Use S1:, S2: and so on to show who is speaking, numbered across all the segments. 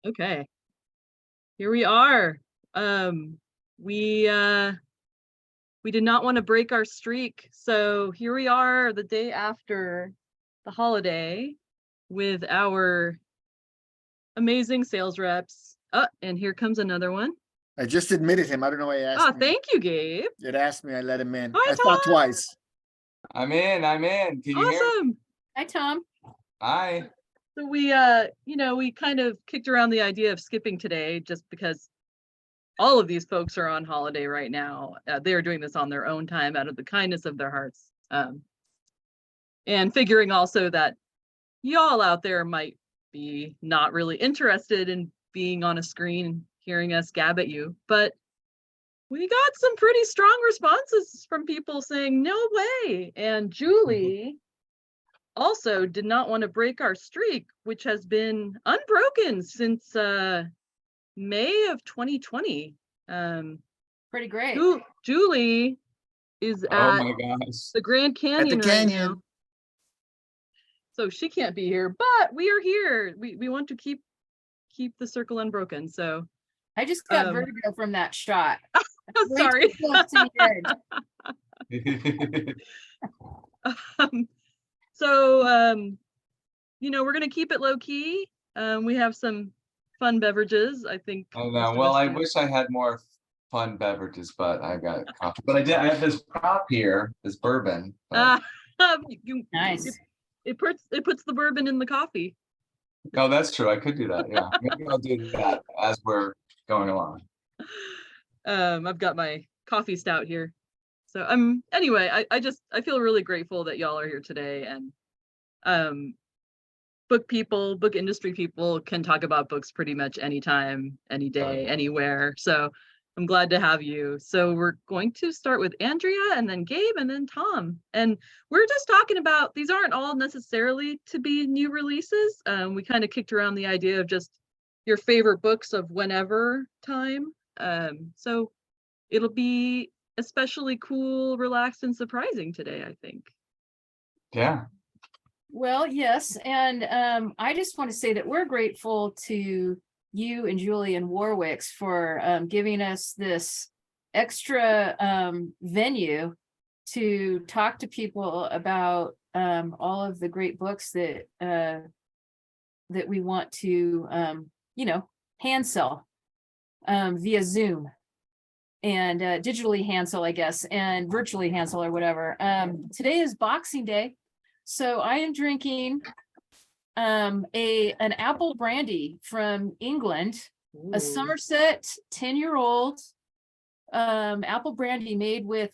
S1: Okay, here we are. Um, we did not want to break our streak, so here we are the day after the holiday with our amazing sales reps. And here comes another one.
S2: I just admitted him. I don't know why he asked me.
S1: Thank you, Gabe.
S2: It asked me, I let him in.
S1: Hi,
S2: I thought
S1: Tom.
S2: twice.
S3: I'm in. Can you hear?
S1: Awesome.
S4: Hi, Tom.
S3: Hi.
S1: So we kind of kicked around the idea of skipping today just because all of these folks are on holiday right now. They are doing this on their own time out of the kindness of their hearts. And figuring also that y'all out there might be not really interested in being on a screen hearing us gab at you, but we got some pretty strong responses from people saying no way. And Julie also did not want to break our streak, which has been unbroken since May of 2020.
S4: Pretty great.
S1: Julie is
S3: Oh
S1: at
S3: my gosh.
S1: the Grand Canyon
S2: At the
S1: right
S2: canyon.
S1: now. So she can't be here, but we are here. We want to keep the circle unbroken. So
S4: I just got vertigo from that shot. Way
S1: sorry.
S4: too close to the edge.
S1: So we're gonna keep it low key. We have some fun beverages, I think.
S3: I know.
S1: most of
S3: Well,
S1: us
S3: I
S1: do.
S3: wish I had more fun beverages, but I got coffee. But I have this prop here, this bourbon. but-
S4: Nice.
S1: It puts the bourbon in the coffee.
S3: Oh, that's true. I could do that. Yeah, maybe I'll do that as we're going along.
S1: I've got my coffee stout here. So anyway, I feel really grateful that y'all are here today, and book industry people can talk about books pretty much anytime, any day, anywhere. So I'm glad to have you. So we're going to start with Andrea and then Gabe and then Tom. And we're just talking about, these aren't all necessarily to be new releases. We kind of kicked around the idea of just your favorite books of whenever time. So it'll be especially cool, relaxed, and surprising today, I think.
S3: Yeah.
S4: Well, yes. And I just want to say that we're grateful to you and Julie and Warwicks for giving us this extra venue to talk to people about all of the great books that we want to hand sell via Zoom and digitally hand sell, I guess, and virtually hand sell or whatever. Today is Boxing Day, so I am drinking an apple brandy from England.
S1: Ooh.
S4: A Somerset 10-year-old apple brandy made with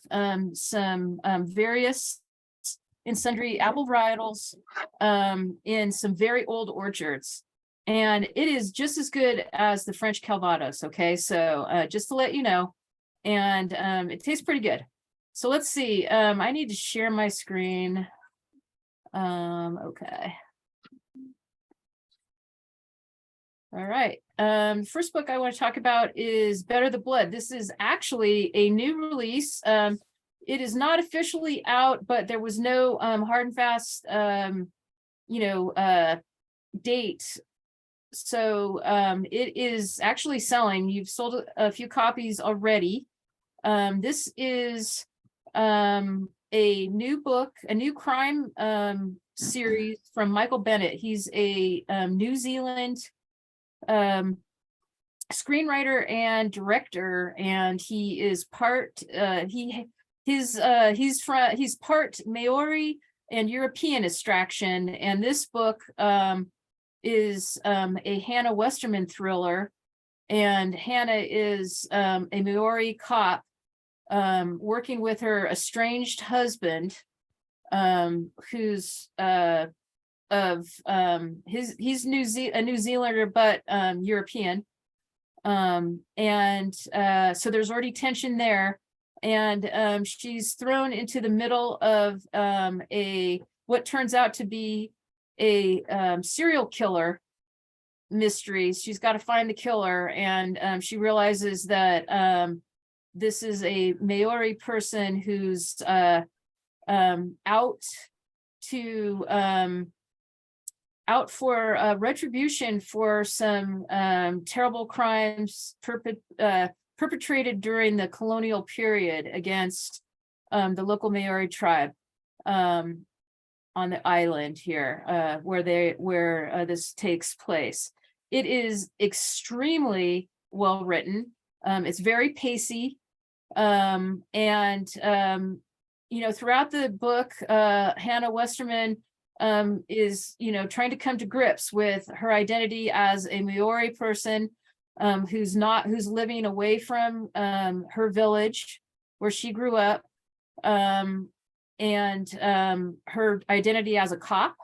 S4: some various and sundry apple varietals in some very old orchards. And it is just as good as the French Calvados, okay? So just to let you know, and it tastes pretty good. So let's see, I need to share my screen. Okay. All right. First book I want to talk about is Better the Blood. This is actually a new release. It is not officially out, but there was no hard and fast, date. So it is actually selling. You've sold a few copies already. This is a new book, a new crime series from Michael Bennett. He's a New Zealand screenwriter and director, and he is part he's part Maori and European extraction. And this book is a Hannah Westerman thriller, and Hannah is a Maori cop working with her estranged husband, who's he's a New Zealander but European, and so there's already tension there, and she's thrown into the middle of what turns out to be a serial killer mystery. She's got to find the killer, and she realizes that this is a Maori person who's out to out for retribution for some terrible crimes perpetrated during the colonial period against the local Maori tribe on the island here, where this takes place. It is extremely well written. It's very pacey. You know, throughout the book, Hannah Westerman is, you know, trying to come to grips with her identity as a Maori person who's living away from her village where she grew up, and her identity as a cop.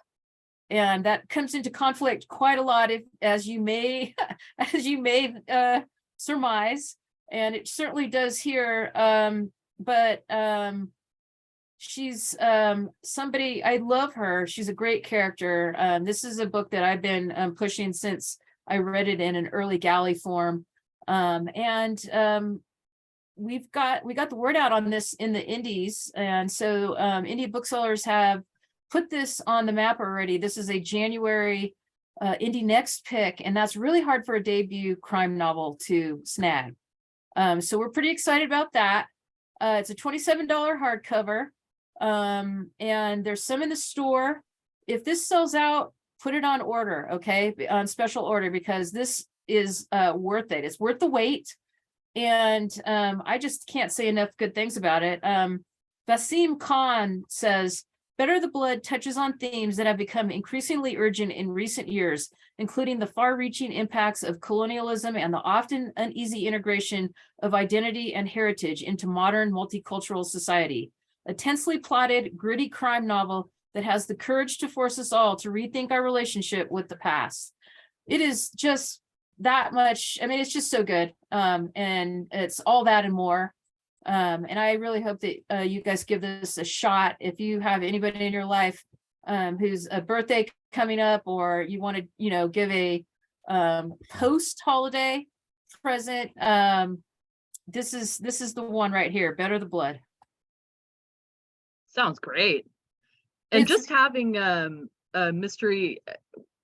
S4: And that comes into conflict quite a lot, as you may surmise, and it certainly does here. But she's somebody, I love her. She's a great character. This is a book that I've been pushing since I read it in an early galley form. We got the word out on this in the indies. And so indie booksellers have put this on the map already. This is a January Indie Next pick, and that's really hard for a debut crime novel to snag. So we're pretty excited about that. It's a $27 hardcover, and there's some in the store. If this sells out, put it on order, okay? On special order, because this is worth it. It's worth the wait. And I just can't say enough good things about it. Vasim Khan says, Better the Blood touches on themes that have become increasingly urgent in recent years, including the far-reaching impacts of colonialism and the often uneasy integration of identity and heritage into modern multicultural society. A tensely plotted, gritty crime novel that has the courage to force us all to rethink our relationship with the past. It is just that much. I mean, it's just so good. And it's all that and more. And I really hope that you guys give this a shot. If you have anybody in your life who's a birthday coming up, or you want to, you know, give a post-holiday present, this is the one right here. Better the Blood.
S1: Sounds great. And
S4: It's-
S1: just having a mystery,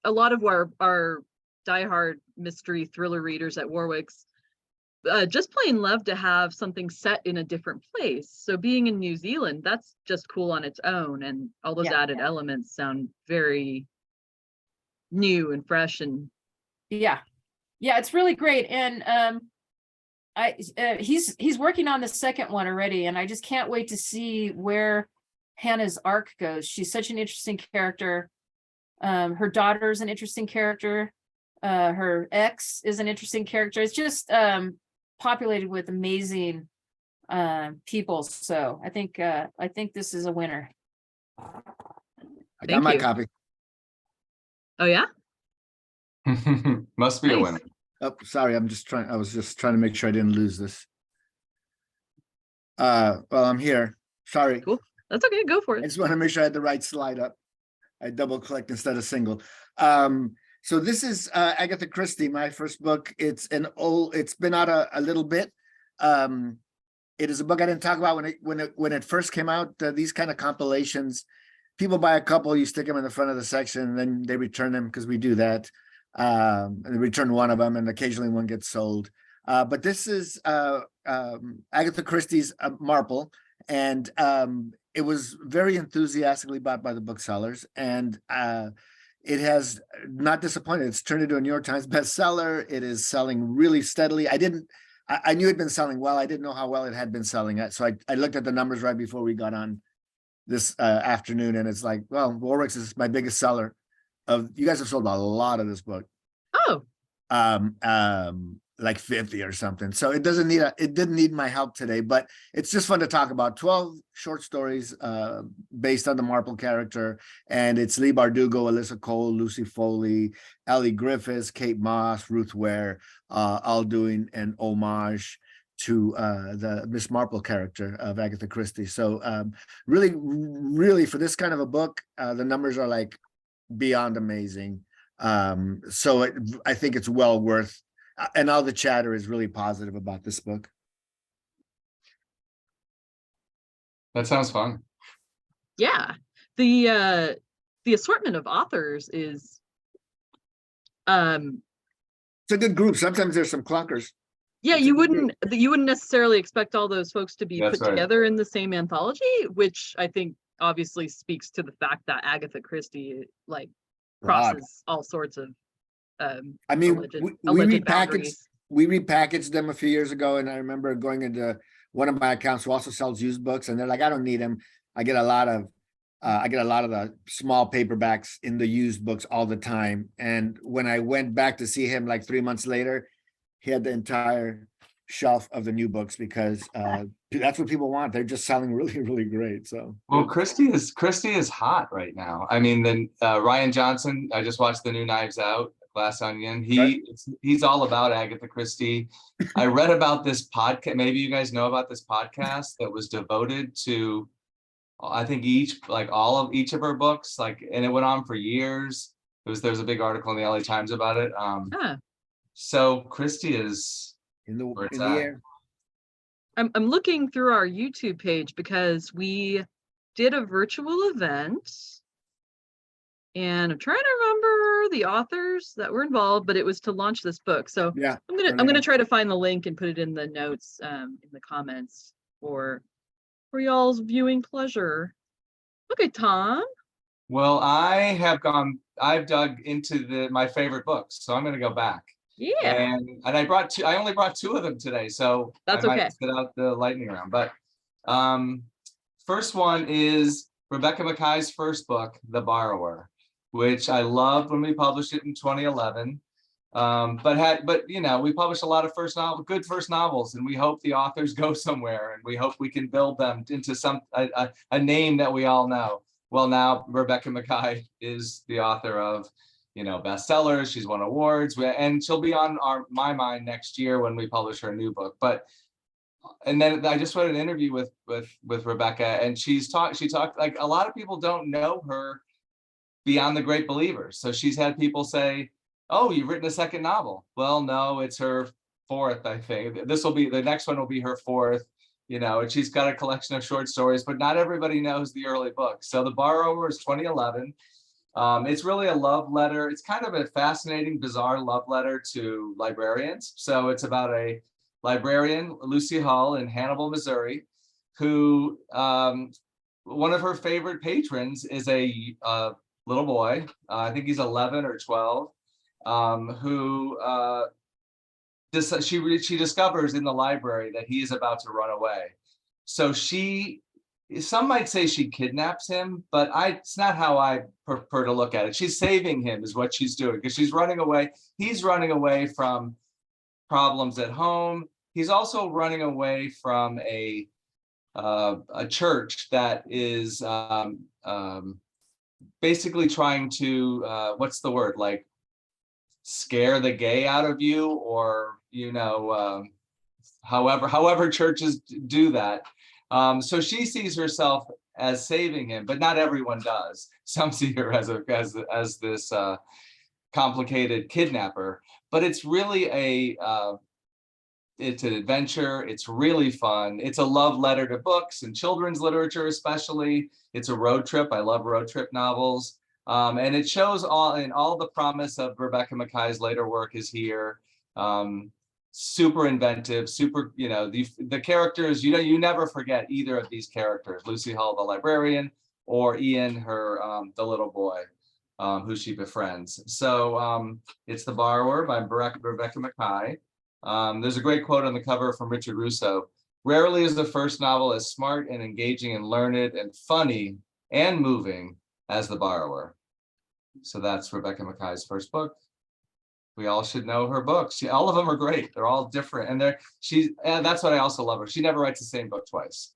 S1: a lot of our diehard mystery thriller readers at Warwick's just plain love to have something set in a different place. So being in New Zealand, that's just cool on its own, and all those
S4: Yeah.
S1: added elements sound very new and fresh. And
S4: Yeah, it's really great. And he's working on the second one already, and I just can't wait to see where Hannah's arc goes. She's such an interesting character. Her daughter's an interesting character. Her ex is an interesting character. It's just populated with amazing people. So I think this is a winner.
S2: I got
S1: Thank
S2: my
S1: you.
S2: copy.
S1: oh yeah,
S3: Must be a
S1: Nice.
S3: winner.
S2: Oh, sorry, I was just trying to make sure I didn't lose this. Well, I'm here. Sorry.
S1: Cool. That's okay. Go for
S2: I
S1: it.
S2: just want to make sure I had the right slide up. I double clicked instead of single. So this is Agatha Christie, my first book. It's been out a little bit. It is a book I didn't talk about when it first came out. These kind of compilations, people buy a couple, you stick them in the front of the section, and then they return them, because we do that. And they return one of them, and occasionally one gets sold. But this is Agatha Christie's Marple, and it was very enthusiastically bought by the booksellers, and it has not disappointed. It's turned into a New York Times bestseller. It is selling really steadily. I knew it'd been selling well. I didn't know how well it had been selling. So I looked at the numbers right before we got on this afternoon, and it's like, well, Warwick's is my biggest seller. You guys have sold a lot of this book.
S1: Oh,
S2: Like 50 or something. So it didn't need my help today, but it's just fun to talk about. 12 short stories based on the Marple character, and it's Leigh Bardugo, Alyssa Cole, Lucy Foley, Ellie Griffiths, Kate Moss, Ruth Ware, all doing an homage to the Miss Marple character of Agatha Christie. So really for this kind of a book, the numbers are like beyond amazing. So I think it's well worth, and all the chatter is really positive about this book.
S3: That sounds fun.
S1: yeah. The assortment of authors is Um,
S2: It's a good group. Sometimes there's some clunkers.
S1: yeah,
S2: It's a
S1: you
S2: good group.
S1: wouldn't necessarily expect all those folks to be
S3: That's
S1: put
S3: right.
S1: together in the same anthology, which I think obviously speaks to the fact that Agatha Christie like
S2: Broad.
S1: crosses all sorts of
S2: I mean,
S1: alleged
S2: we
S1: alleged
S2: repackaged
S1: boundaries.
S2: we repackaged them a few years ago, and I remember going into one of my accounts who also sells used books, and they're like, I don't need them. I get a lot of the small paperbacks in the used books all the time. And when I went back to see him like 3 months later, he had the entire shelf of the new books because that's what people want. They're just selling really, really great. So
S3: Well, Christie is hot right now. I mean, then Ryan Johnson. I just watched the new Knives Out, Glass Onion. He's all about Agatha Christie. I read about this podcast. Maybe you guys know about this podcast that was devoted to, I think each of her books. Like, and it went on for years. There's a big article in the LA Times about it.
S1: Ah,
S3: So Christie is
S2: in the
S3: where it's
S2: in the
S3: at.
S2: air.
S1: I'm looking through our YouTube page because we did a virtual event, and I'm trying to remember the authors that were involved, but it was to launch this book. So
S2: Yeah.
S1: I'm gonna try to find the link and put it in the notes in the comments for y'all's viewing pleasure. Okay, Tom.
S3: Well, I've dug into my favorite books, so I'm going to go back.
S1: Yeah,
S3: And I only brought two of them today, so
S1: That's
S3: I might
S1: okay.
S3: sit out the lightning round. But first one is Rebecca Mackay's first book, The Borrower, which I loved when we published it in 2011. But we published a lot of good first novels, and we hope the authors go somewhere, and we hope we can build them into a name that we all know. Well, now Rebecca Mackay is the author of, bestsellers. She's won awards, and she'll be on my mind next year when we publish her new book. And then I just read an interview with Rebecca, and she talked like a lot of people don't know her beyond the Great Believers. So she's had people say, "Oh, you've written a second novel." Well, no, it's her fourth, I think. The next one will be her fourth. And she's got a collection of short stories, but not everybody knows the early books. So The Borrower is 2011. It's really a love letter. It's kind of a fascinating, bizarre love letter to librarians. So it's about a librarian, Lucy Hull, in Hannibal, Missouri, who one of her favorite patrons is a little boy. I think he's 11 or 12, who she discovers in the library that he is about to run away. So some might say she kidnaps him, but it's not how I prefer to look at it. She's saving him is what she's doing, because she's running away. He's running away from problems at home. He's also running away from a church that is basically trying to what's the word, like scare the gay out of you, or however churches do that. So she sees herself as saving him, but not everyone does. Some see her as this complicated kidnapper. But it's really it's an adventure. It's really fun. It's a love letter to books and children's literature, especially. It's a road trip. I love road trip novels. And it shows all the promise of Rebecca Mackay's later work is here. Super inventive, super, the characters, you never forget either of these characters, Lucy Hull, the librarian, or Ian, the little boy, who she befriends. So it's The Borrower by Rebecca Mackay. There's a great quote on the cover from Richard Russo. "Rarely is the first novel as smart and engaging and learned and funny and moving as The Borrower." So that's Rebecca Mackay's first book. We all should know her books. All of them are great. They're all different. And that's what I also love her. She never writes the same book twice.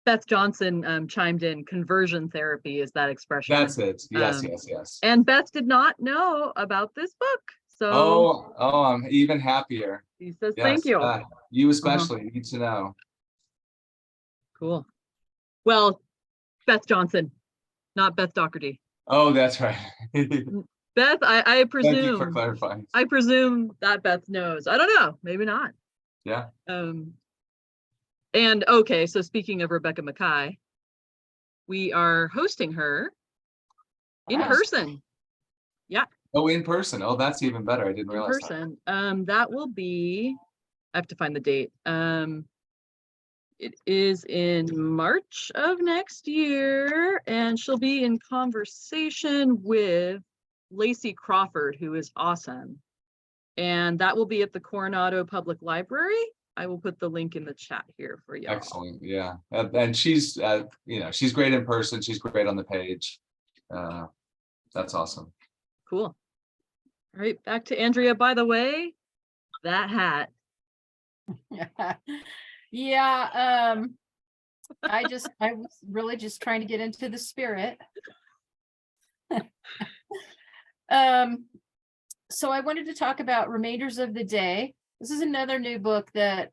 S1: Beth Johnson chimed in, conversion therapy is that expression.
S3: That's it. Yes, yes.
S1: And Beth did not know about this book. So
S3: I'm even happier.
S1: He says thank you.
S3: You especially need to know.
S1: Cool. Well, Beth Johnson, not Beth Doherty.
S3: Oh, that's right.
S1: Beth, I presume.
S3: Thank you for clarifying.
S1: I presume that Beth knows. I don't know. Maybe not.
S3: Yeah.
S1: And okay, so speaking of Rebecca Mackay, we are hosting her in person Yeah.
S3: Oh, in person. Oh, that's even better. I didn't
S1: In
S3: realize that.
S1: person. That will be, I have to find the date. It is in March of next year, and she'll be in conversation with Lacey Crawford, who is awesome. And that will be at the Coronado Public Library. I will put the link in the chat here for y'all.
S3: Excellent. Yeah. And she's, you know, she's great in person. She's great on the page. That's awesome.
S1: Cool. All right, back to Andrea. By the way, that hat.
S4: Yeah, I was really just trying to get into the spirit. So I wanted to talk about Remainders of the Day. This is another new book that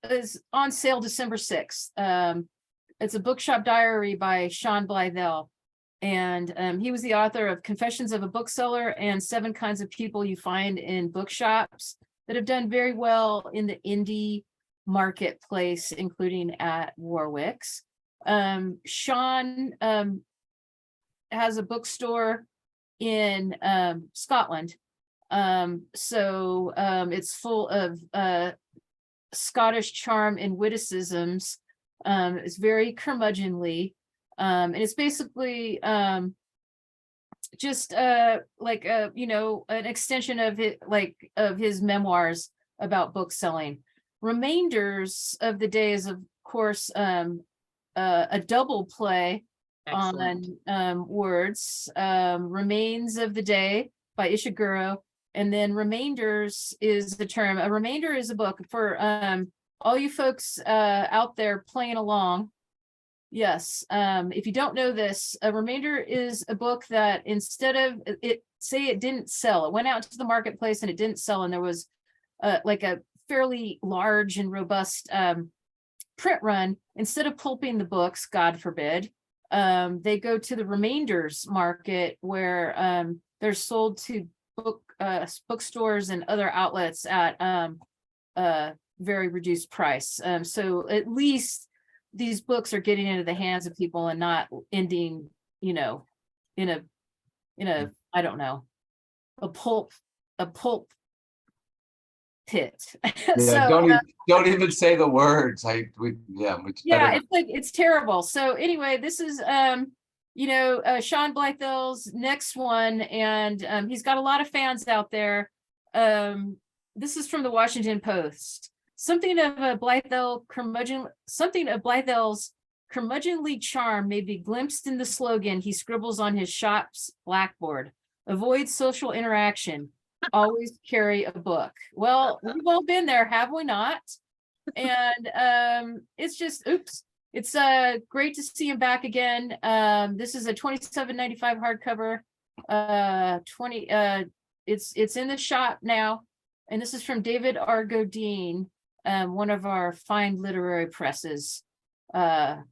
S4: is on sale December 6th. It's a bookshop diary by Sean Blythell. And he was the author of Confessions of a Bookseller and 7 Kinds of People You Find in Bookshops that have done very well in the indie marketplace, including at Warwick's. Sean has a bookstore in Scotland. So it's full of Scottish charm and witticisms. It's very curmudgeonly. And it's basically just like you know, an extension of it, like of his memoirs about book selling. Remainders of the Day is, of course, a double play
S1: Excellent.
S4: on words. Remains of the Day by Ishiguro, and then Remainders is the term. A remainder is a book for all you folks out there playing along. Yes, if you don't know this, a remainder is a book that instead of it, say it didn't sell, it went out to the marketplace and it didn't sell, and there was like a fairly large and robust print run. Instead of pulping the books, God forbid, they go to the remainders market where they're sold to bookstores and other outlets at very reduced price. So at least these books are getting into the hands of people and not ending, you know, in a I don't know, a pulp pit.
S3: Yeah, don't even say the words.
S4: Yeah, it's like, it's terrible. So anyway, this is you know, Sean Blythell's next one, and he's got a lot of fans out there. This is from the Washington Post. Something of Blythell's curmudgeonly charm may be glimpsed in the slogan he scribbles on his shop's blackboard: avoid social interaction, always carry a book. Well, we've all been there, have we not? And it's just, oops, it's great to see him back again. This is a $27.95 hardcover. It's in the shop now, and this is from David R. Godine, one of our fine literary presses, coming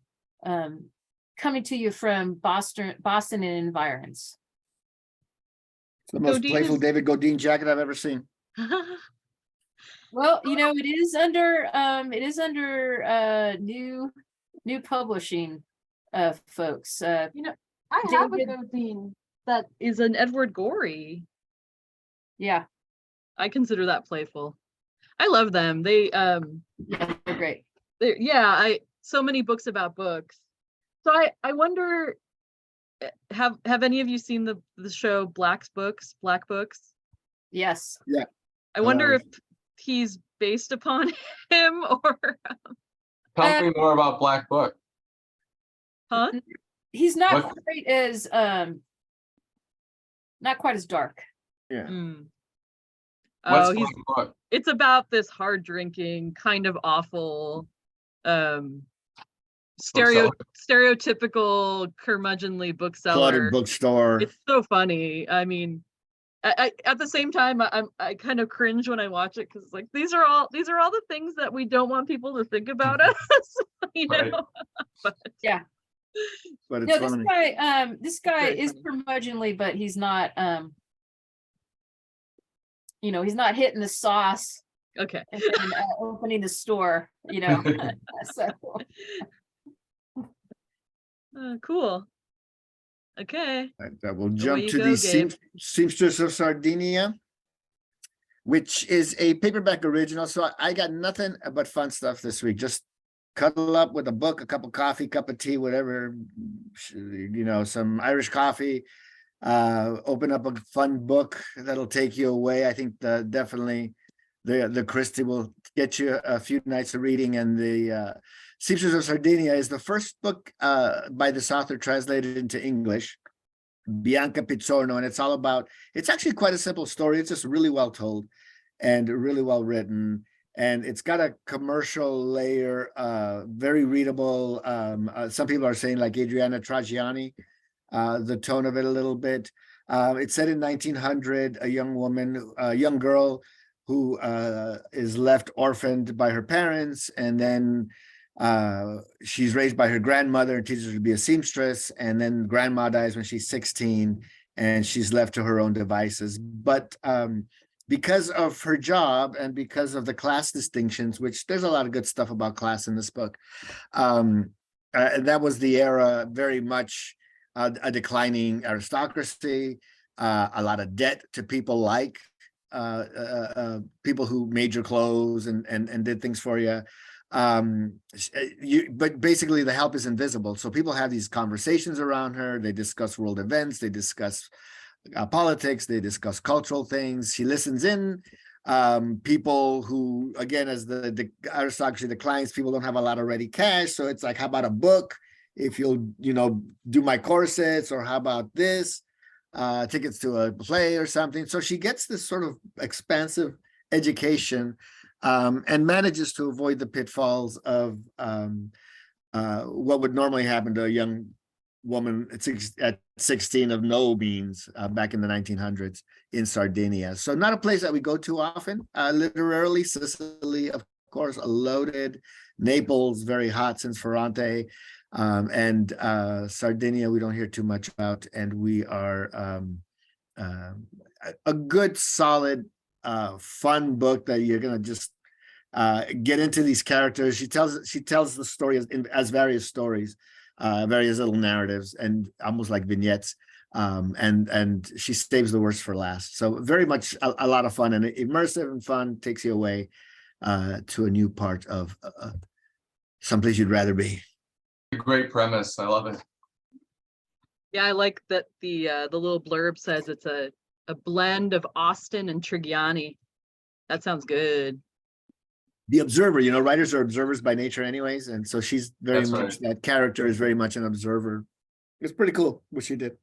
S4: to you from Boston and environs.
S2: It's the most
S1: Godine
S2: playful
S1: is-
S2: David Godine jacket I've ever seen.
S4: Well, you know, it is under new publishing folks.
S1: You know, I have a
S4: David-
S1: Godine that is an Edward Gorey.
S4: Yeah,
S1: I consider that playful. I love them. They
S4: yeah, they're great.
S1: so many books about books. So I wonder, have any of you seen the show Black Books?
S4: Yes.
S1: I wonder if he's based upon him or
S3: Tell me more about Black Book.
S1: huh?
S4: He's not
S3: What-
S4: quite as dark.
S2: Yeah.
S1: Mm.
S3: What's
S1: Oh,
S3: Black Book?
S1: it's about this hard drinking, kind of awful, stereotypical curmudgeonly bookseller.
S2: Cluttered bookstore.
S1: It's so funny. I mean, I at the same time, I kind of cringe when I watch it because like these are all the things that we don't want people to think about us, you
S3: Right.
S1: know. But
S2: But it's
S4: No,
S2: funny.
S4: this guy
S1: Very
S4: is
S1: funny.
S4: curmudgeonly, but he's not you know, he's not hitting the sauce
S1: okay,
S4: and then, opening the store, you know. So
S1: cool. Okay.
S2: I will
S1: Away
S2: jump
S1: you
S2: to
S1: go,
S2: the
S1: Gabe.
S2: Seamstress of Sardinia, which is a paperback original. So I got nothing but fun stuff this week. Just cuddle up with a book, a cup of coffee, cup of tea, whatever, some Irish coffee. Open up a fun book that'll take you away. I think definitely the Christie will get you a few nights of reading, and the Seamstress of Sardinia is the first book by this author translated into English, Bianca Pizzorno, and it's actually quite a simple story. It's just really well told and really well written, and it's got a commercial layer, very readable. Some people are saying like Adriana Trajani, the tone of it a little bit. It's set in 1900, a young girl who is left orphaned by her parents, and then she's raised by her grandmother and teaches her to be a seamstress, and then grandma dies when she's 16 and she's left to her own devices. But because of her job and because of the class distinctions, which there's a lot of good stuff about class in this book, that was the era, very much a declining aristocracy, a lot of debt to people like people who made your clothes and did things for you. But basically the help is invisible. So people have these conversations around her. They discuss world events. They discuss politics. They discuss cultural things. She listens in. People who, again, as the aristocracy declines, people don't have a lot of ready cash. So it's like, how about a book? If you'll, do my corsets, or how about this? Tickets to a play or something. So she gets this sort of expansive education, and manages to avoid the pitfalls of what would normally happen to a young woman at 16 of no means back in the 1900s in Sardinia. So not a place that we go to often. Literally, Sicily, of course, loaded. Naples, very hot since Ferrante. And Sardinia, we don't hear too much about, and we are a good, solid, fun book that you're gonna just get into these characters. She tells the story as various stories, various little narratives, and almost like vignettes. And she saves the worst for last. So very much a lot of fun, and immersive and fun, takes you away to a new part of someplace you'd rather be.
S3: Great premise. I love it.
S1: Yeah, I like that the little blurb says it's a blend of Austen and Trigiani. That sounds good.
S2: The observer, writers are observers by nature anyways, and so she's very
S3: That's
S2: much, that character is very much an observer. It's pretty cool what she did.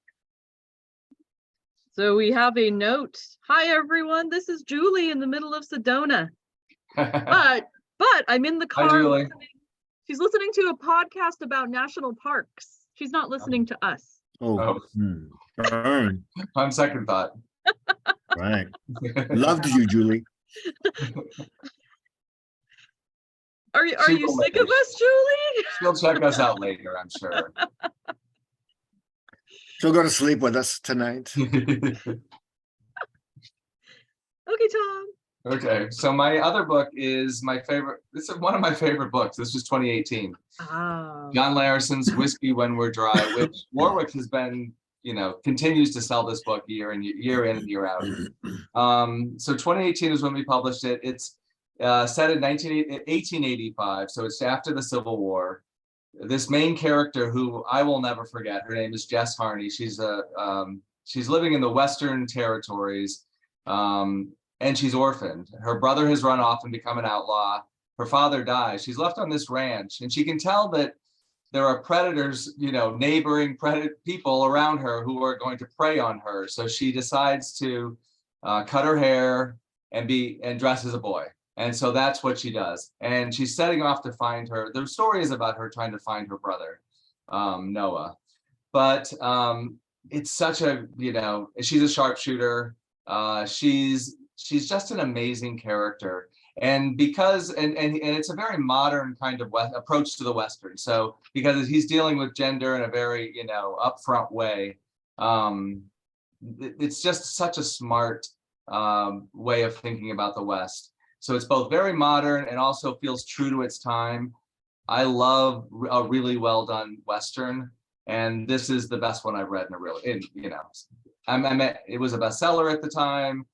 S1: So we have a note. Hi everyone, this is Julie in the middle of Sedona. But I'm in the car.
S3: Julie.
S1: She's listening to a podcast about national parks. She's not listening to us.
S2: Oh. Burn.
S3: On second thought.
S2: Right. Loved you, Julie.
S1: Are you sick of us, Julie?
S3: She'll check us out later, I'm sure.
S2: She'll go to sleep with us tonight.
S1: Okay, Tom.
S3: Okay, so my other book is my favorite. This is one of my favorite books. This was 2018.
S1: Oh.
S3: John Layerson's Whiskey When We're Dry, which Warwick has been, continues to sell this book year in and year out. So 2018 is when we published it. It's set in 1885, so it's after the Civil War. This main character, who I will never forget, her name is Jess Harney. She's living in the Western Territories, and she's orphaned. Her brother has run off and become an outlaw. Her father dies. She's left on this ranch, and she can tell that there are predators, neighboring people around her who are going to prey on her. So she decides to cut her hair and dress as a boy. And so that's what she does. And she's setting off to find her. The story is about her trying to find her brother, Noah. But it's such a, she's a sharpshooter. She's just an amazing character. And because, and it's a very modern kind of approach to the Western. So because he's dealing with gender in a very, upfront way, it's just such a smart way of thinking about the West. So it's both very modern and also feels true to its time. I love a really well done Western. And this is the best one I've read in a real, it was a bestseller at the time.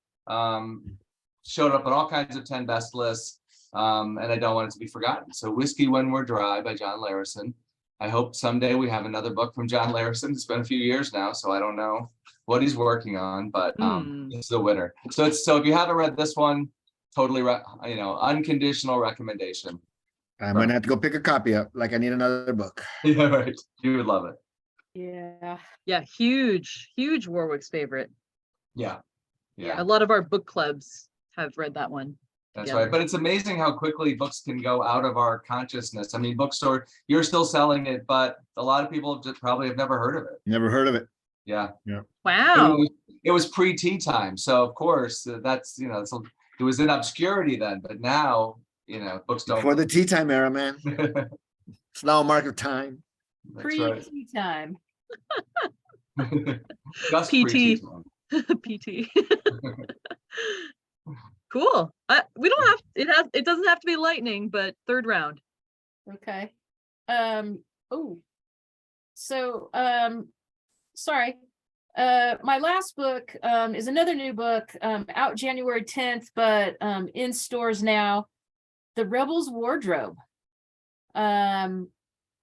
S3: Showed up on all kinds of 10 best lists. And I don't want it to be forgotten. So Whiskey When We're Dry by John Larison. I hope someday we have another book from John Larison. It's been a few years now, so I don't know what he's working on, but it's the winner. So if you haven't read this one, totally, unconditional recommendation.
S2: I'm gonna have to go pick a copy up, like I need another book.
S3: Yeah, right. You would love it.
S4: Yeah.
S1: Yeah, huge Warwick's favorite.
S3: Yeah. Yeah,
S1: A lot of our book clubs have read that one.
S3: that's
S1: together.
S3: right. But it's amazing how quickly books can go out of our consciousness. I mean, bookstore, you're still selling it, but a lot of people just probably have never heard of it.
S2: Never heard of it.
S3: Yeah.
S1: Wow.
S3: It was pre-tea time. So of course that's, it was in obscurity then, but now, books don't.
S2: Before the tea time era, man. It's now a mark of time.
S3: That's right.
S4: Pre-tea time.
S3: Just
S1: PT.
S3: pre-tea time.
S1: PT. Cool. We don't have it doesn't have to be lightning, but third round.
S4: Okay. Sorry. My last book is another new book, out January 10th, but in stores now. The Rebel's Wardrobe. The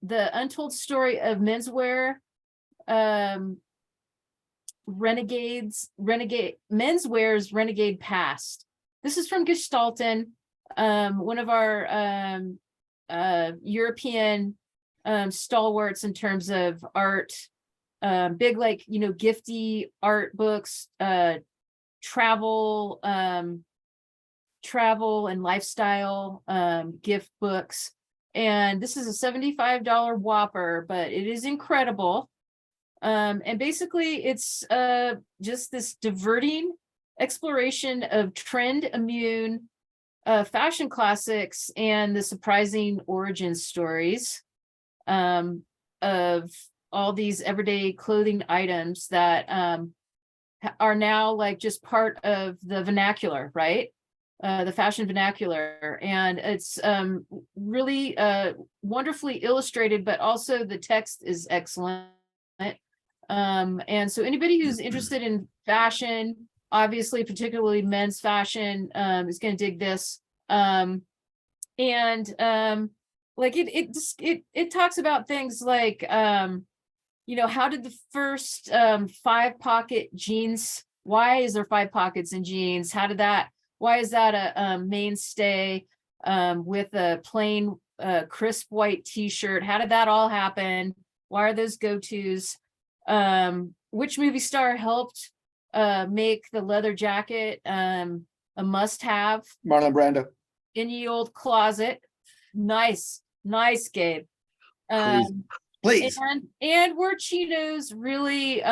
S4: Untold Story of Menswear. Menswear's Renegade Past. This is from Gestalten, one of our European stalwarts in terms of art, big, gifty art books, travel and lifestyle gift books. And this is a $75 whopper, but it is incredible. And basically it's just this diverting exploration of trend immune fashion classics and the surprising origin stories of all these everyday clothing items that are now just part of the vernacular, right? The fashion vernacular. And it's really wonderfully illustrated, but also the text is excellent. And so anybody who's interested in fashion, obviously, particularly men's fashion, is going to dig this. It talks about things like, how did the first 5-pocket jeans, why is there 5 pockets in jeans? Why is that a mainstay with a plain crisp white t-shirt? How did that all happen? Why are those go-tos? Which movie star helped make the leather jacket a must-have
S2: Marlon Brando.
S4: in the old closet? Nice, Gabe.
S2: Please.
S4: And were chinos really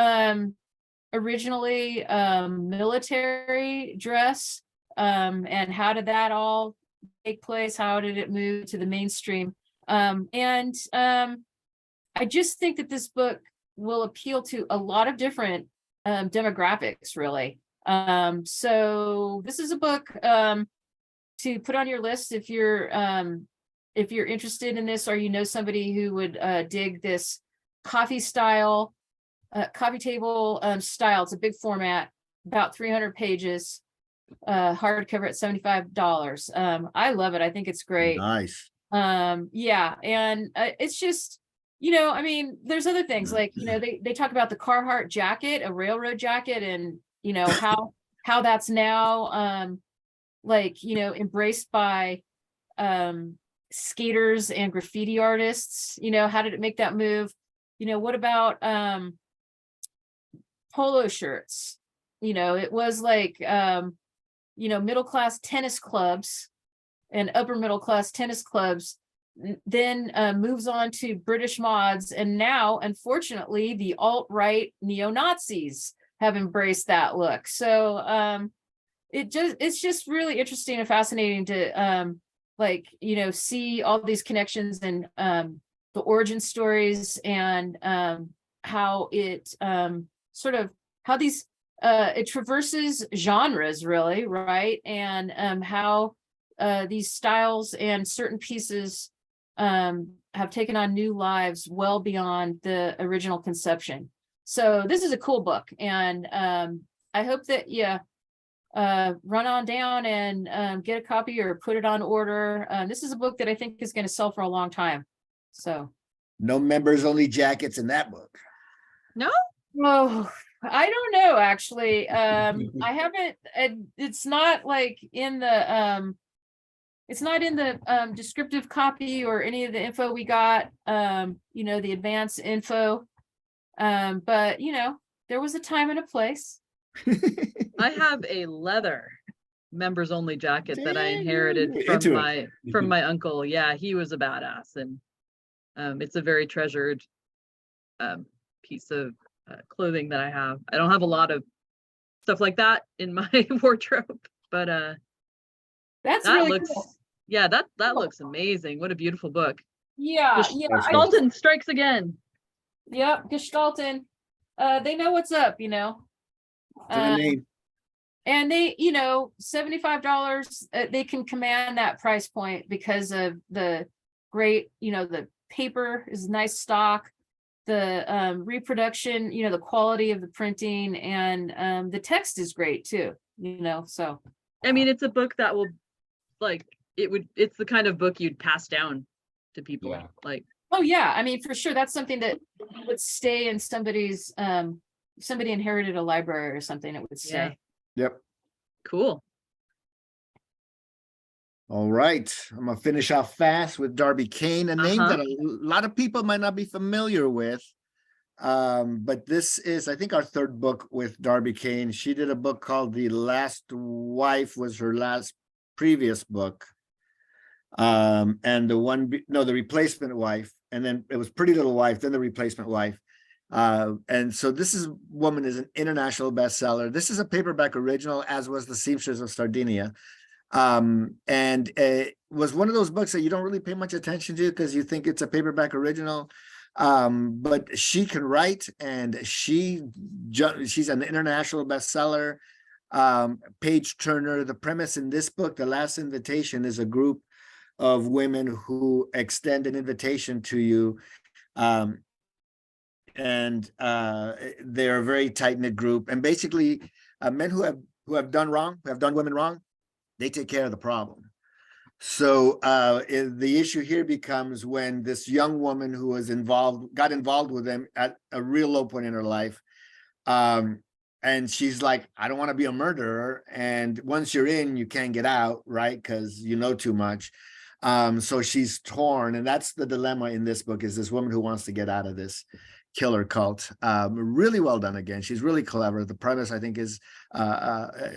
S4: originally military dress? And how did that all take place? How did it move to the mainstream? I just think that this book will appeal to a lot of different demographics, really. So this is a book to put on your list if you're interested in this, or somebody who would dig this coffee table style. It's a big format, about 300 pages, hardcover at $75. I love it. I think it's great.
S2: Nice.
S4: Yeah, and it's just, there's other things like, they talk about the Carhartt jacket, a railroad jacket, and how that's now embraced by skaters and graffiti artists. How did it make that move? What about polo shirts? It was middle class tennis clubs and upper middle class tennis clubs, then moves on to British mods, and now unfortunately the alt-right neo-Nazis have embraced that look. So it's just really interesting and fascinating to see all these connections and the origin stories, and how it it traverses genres, really, right? And how these styles and certain pieces have taken on new lives well beyond the original conception. So this is a cool book, and I hope that you run on down and get a copy or put it on order. This is a book that I think is going to sell for a long time. So
S2: No members only jackets in that book.
S4: oh, I don't know, actually. I haven't, it's not like in the it's not in the descriptive copy or any of the info we got, you know, the advanced info. But you know, there was a time and a place.
S1: I have a leather members only jacket that I
S2: Dang,
S1: inherited
S2: you're
S1: from
S2: into it.
S1: my uncle. Yeah, he was a badass, and it's a very treasured piece of clothing that I have. I don't have a lot of stuff like that in my wardrobe, but
S4: That's
S1: that
S4: really
S1: looks
S4: cool.
S1: yeah, that
S4: Cool.
S1: looks amazing. What a beautiful book.
S4: Yeah,
S1: Just
S4: yeah.
S2: That's
S4: I-
S2: cool.
S1: Dalton strikes again.
S4: Yep, Gestalten. They know what's up, you know.
S2: To the name.
S4: And they, you know, $75, they can command that price point because of the great, you know, the paper is nice stock, the reproduction, you know, the quality of the printing, and the text is great too, you know, so.
S1: I mean, it's a book that will, like, it's the kind of book you'd pass down to people.
S3: Yeah.
S1: Like,
S4: Oh, yeah, I mean, for sure, that's something that would stay in somebody's, somebody inherited a library or something, it would
S1: Yeah.
S4: stay.
S2: Yep.
S1: cool.
S2: All right. I'm gonna finish off fast with Darby Kane, a name
S1: Uh-huh.
S2: that a lot of people might not be familiar with. But this is, I think, our third book with Darby Kane. She did a book called The Last Wife, was her last previous book. And the Replacement Wife, and then it was Pretty Little Wife, then The Replacement Wife. And so this woman is an international bestseller. This is a paperback original, as was The Seamstress of Sardinia. And it was one of those books that you don't really pay much attention to because you think it's a paperback original. But she can write, and she's an international bestseller. Page Turner. The premise in this book, The Last Invitation, is a group of women who extend an invitation to you. And they're a very tight-knit group. And basically, men who have done wrong, who have done women wrong, they take care of the problem. So the issue here becomes when this young woman who was got involved with them at a real low point in her life. And she's like, I don't want to be a murderer. And once you're in, you can't get out, right? Because you know too much. So she's torn. And that's the dilemma in this book, is this woman who wants to get out of this killer cult. Really well done again. She's really clever. The premise, I think, is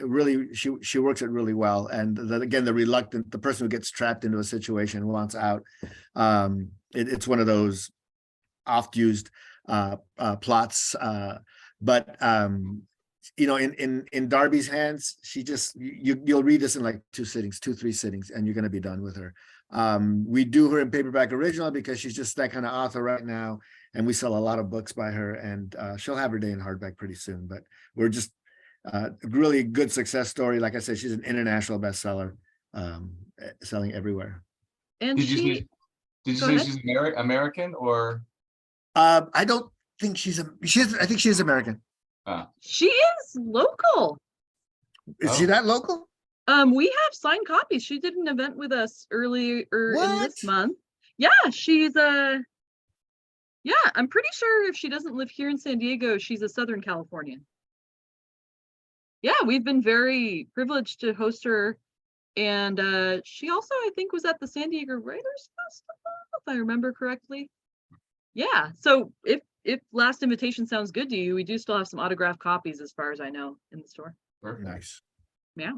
S2: really, she works it really well. And the person who gets trapped into a situation wants out. It's one of those oft-used plots. But you know, in Darby's hands, she just, you'll read this in like 3 sittings, and you're going to be done with her. We do her in paperback original because she's just that kind of author right now, and we sell a lot of books by her, and she'll have her day in hardback pretty soon. But we're just a really good success story. Like I said, she's an international bestseller, selling everywhere.
S1: And
S3: Did you
S1: she,
S3: say, did you
S1: Go
S3: say
S1: ahead.
S3: she's American or?
S2: I don't think I think she's American.
S1: she is local.
S2: Is she
S3: Oh.
S2: that local?
S1: We have signed copies. She did an event with us earlier in this
S2: What?
S1: month. Yeah, she's yeah, I'm pretty sure if she doesn't live here in San Diego, she's a Southern Californian. Yeah, we've been very privileged to host her. And she also, I think, was at the San Diego Writers Festival, if I remember correctly. Yeah, so if Last Invitation sounds good to you, we do still have some autographed copies, as far as I know, in the store.
S3: Perfect.
S2: Nice.
S1: Yeah.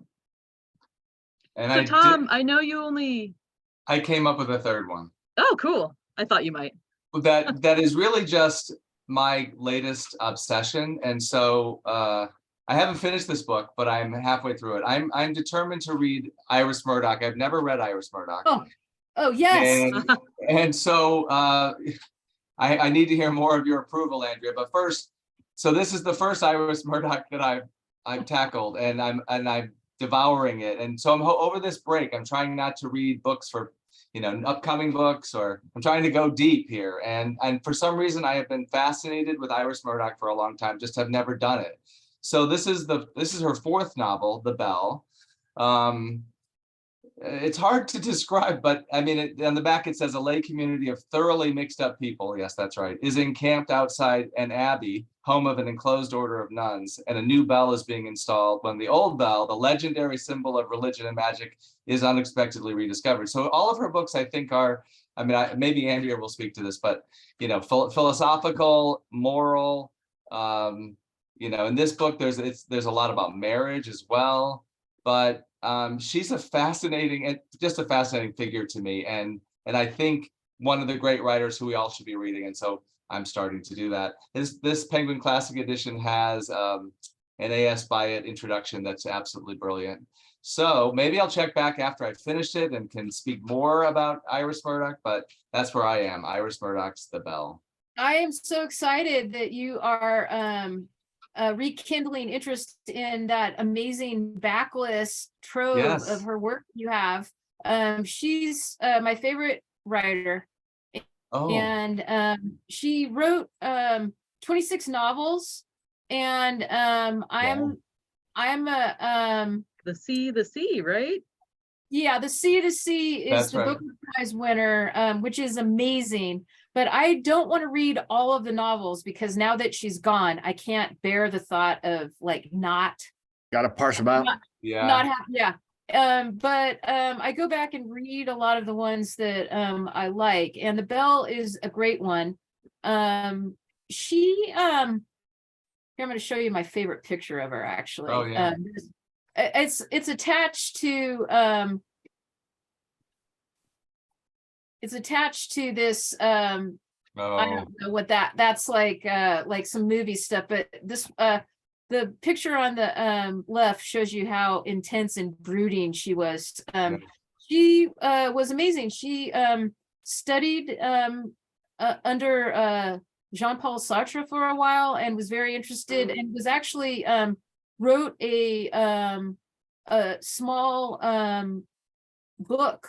S3: And
S1: So
S3: I
S1: Tom, I know you only.
S3: I came up with a third one.
S1: Oh, cool. I thought you might.
S3: That is really just my latest obsession. And so I haven't finished this book, but I'm halfway through it. I'm determined to read Iris Murdoch. I've never read Iris Murdoch.
S4: Oh, yes.
S3: And so I need to hear more of your approval, Andrea. But first, so this is the first Iris Murdoch that I've tackled, and I'm devouring it. And so over this break, I'm trying not to read books for upcoming books, or I'm trying to go deep here. And for some reason, I have been fascinated with Iris Murdoch for a long time, just have never done it. So this is her fourth novel, The Bell. It's hard to describe, but I mean, on the back it says a lay community of thoroughly mixed up people, yes, that's right, is encamped outside an abbey, home of an enclosed order of nuns, and a new bell is being installed when the old bell, the legendary symbol of religion and magic, is unexpectedly rediscovered. So all of her books, I think, are, I mean, maybe Andrea will speak to this, but philosophical, moral. In this book, there's a lot about marriage as well, but she's a fascinating figure to me, and I think one of the great writers who we all should be reading, and so I'm starting to do that. This Penguin Classic Edition has an A.S. Byatt introduction that's absolutely brilliant. So maybe I'll check back after I finished it and can speak more about Iris Murdoch, but that's where I am. Iris Murdoch's The Bell.
S4: I am so excited that you are rekindling interest in that amazing backlist trove
S3: Yes.
S4: of her work you have. She's my favorite writer,
S3: Oh,
S4: and she wrote 26 novels, and I'm a
S1: The Sea, right?
S4: yeah, The Sea is
S3: That's
S4: the
S3: right.
S4: Booker Prize winner, which is amazing. But I don't want to read all of the novels because now that she's gone, I can't bear the thought of like not
S2: Got to parse them out.
S3: yeah.
S4: But I go back and read a lot of the ones that I like, and The Bell is a great one. Here I'm going to show you my favorite picture of her, actually.
S3: Oh, yeah.
S4: It's attached to this I
S3: Oh,
S4: don't know what that's like some movie stuff, but this the picture on the left shows you how intense and brooding she was. She was amazing. She studied under Jean-Paul Sartre for a while and was very interested, and was actually wrote a small book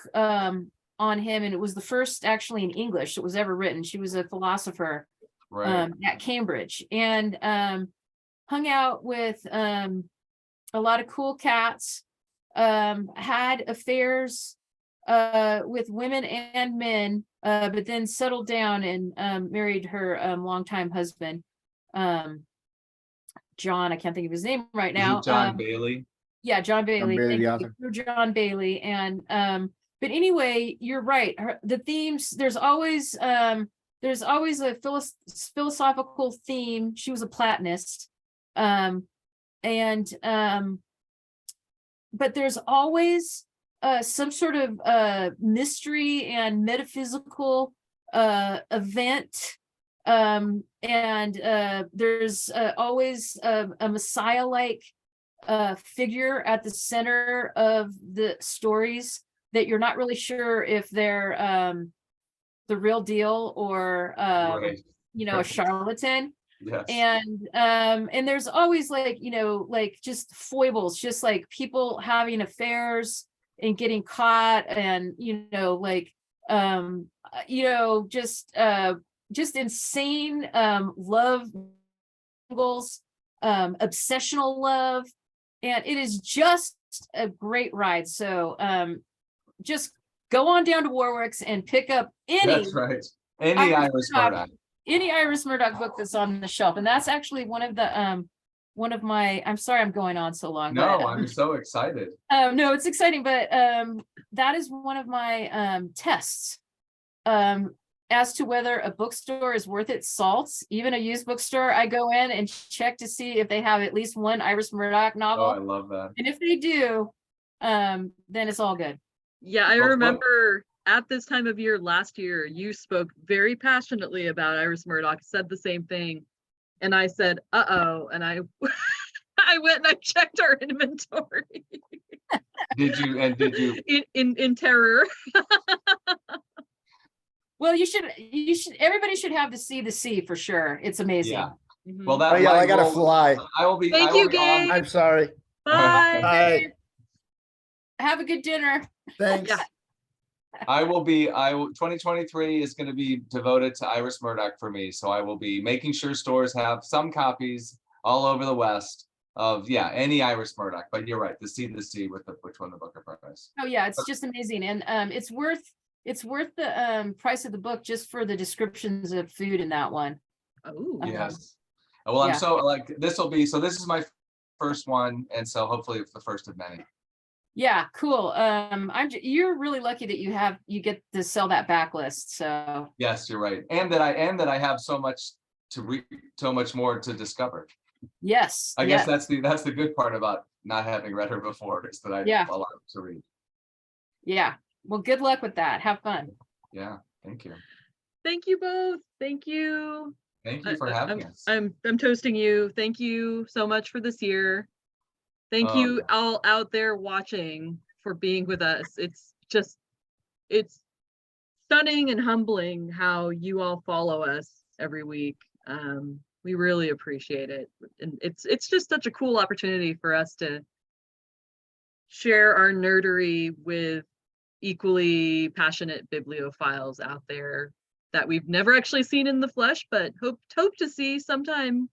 S4: on him, and it was the first actually in English that was ever written. She was a philosopher
S3: right.
S4: at Cambridge, and hung out with a lot of cool cats, had affairs with women and men, but then settled down and married her longtime husband, John. I can't think of his name right
S3: Is
S4: now.
S3: it John Bailey?
S4: Yeah, John Bailey.
S2: Bailey,
S4: Thank
S2: the
S4: you.
S2: author.
S4: Through John Bailey. And but anyway, you're right. The themes, there's always a philosophical theme. She was a Platonist. But there's always some sort of mystery and metaphysical event. There's always a Messiah-like figure at the center of the stories that you're not really sure if they're the real deal or
S3: Right.
S4: a charlatan.
S3: Yes.
S4: And there's always like just foibles, just like people having affairs and getting caught, and just insane love angles, obsessional love, and it is just a great ride. So just go on down to Warwick's and pick up
S3: That's right. Any Iris Murdoch.
S4: any Iris Murdoch book that's on the shelf. And that's actually one of my, I'm sorry I'm going on so long.
S3: No,
S4: but,
S3: I'm so excited.
S4: no, it's exciting, but that is one of my tests as to whether a bookstore is worth its salt. Even a used bookstore, I go in and check to see if they have at least one Iris Murdoch novel.
S3: Oh, I love that.
S4: And if they do, then it's all good.
S1: Yeah, I
S3: Well,
S1: remember at this time of year last year, you spoke very passionately about Iris Murdoch, said the same thing. And I said, uh-oh. And I I went and I checked our inventory.
S3: Did you?
S1: In terror.
S4: Well, you should, everybody should have the sea for sure. It's amazing.
S3: Yeah.
S1: Mhm.
S3: Well, that.
S2: Oh, yeah, I
S3: might
S2: gotta
S3: roll-
S2: fly.
S3: I will be.
S1: Thank
S3: I will
S1: you,
S3: be on-
S1: Gabe.
S2: I'm sorry.
S1: Bye.
S2: Bye.
S4: Have a good dinner.
S2: Thanks.
S1: Yeah.
S3: I will 2023 is going to be devoted to Iris Murdoch for me. So I will be making sure stores have some copies all over the West of, yeah, any Iris Murdoch. But you're right, the C with the, which won the Booker Prize.
S4: Oh, yeah, it's just amazing. And it's worth the price of the book just for the descriptions of food in that one.
S1: Oh,
S3: Yes. Well, I'm
S4: Yeah.
S3: so like, this is my first one. And so hopefully it's the first of many.
S4: Yeah, cool. You're really lucky that you get to sell that backlist. So
S3: Yes, you're right. And that I have so much to read, so much more to discover.
S4: yes.
S3: I guess
S4: yes,
S3: that's the good part about not having read her before, is that I
S4: Yeah.
S3: have a lot to read.
S4: yeah. Well, good luck with that. Have fun.
S3: Yeah, thank you.
S1: thank you both. Thank you.
S3: Thank you for having us.
S1: I'm toasting you. Thank you so much for this year. Thank
S3: Oh,
S1: you
S3: yeah.
S1: all out there watching for being with us. It's stunning and humbling how you all follow us every week. We really appreciate it. And it's just such a cool opportunity for us to share our nerdery with equally passionate bibliophiles out there that we've never actually seen in the flesh, but hope to see sometime,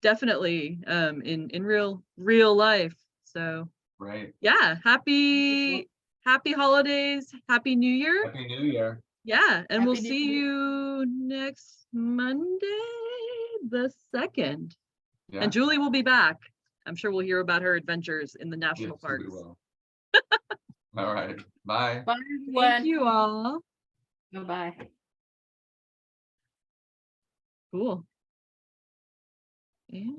S1: definitely, in real life. So
S3: Right.
S1: yeah, happy holidays, happy New Year.
S3: Happy New Year.
S1: Yeah, and we'll
S4: Happy New
S1: see
S4: Year.
S1: you next Monday, the 2nd.
S3: Yeah.
S1: And Julie will be back. I'm sure we'll hear about her adventures in the national
S3: Yes, we
S1: parks.
S3: will. All right. Bye.
S4: Bye,
S1: Thank
S4: everyone.
S1: you all.
S4: Bye-bye.
S1: Cool. And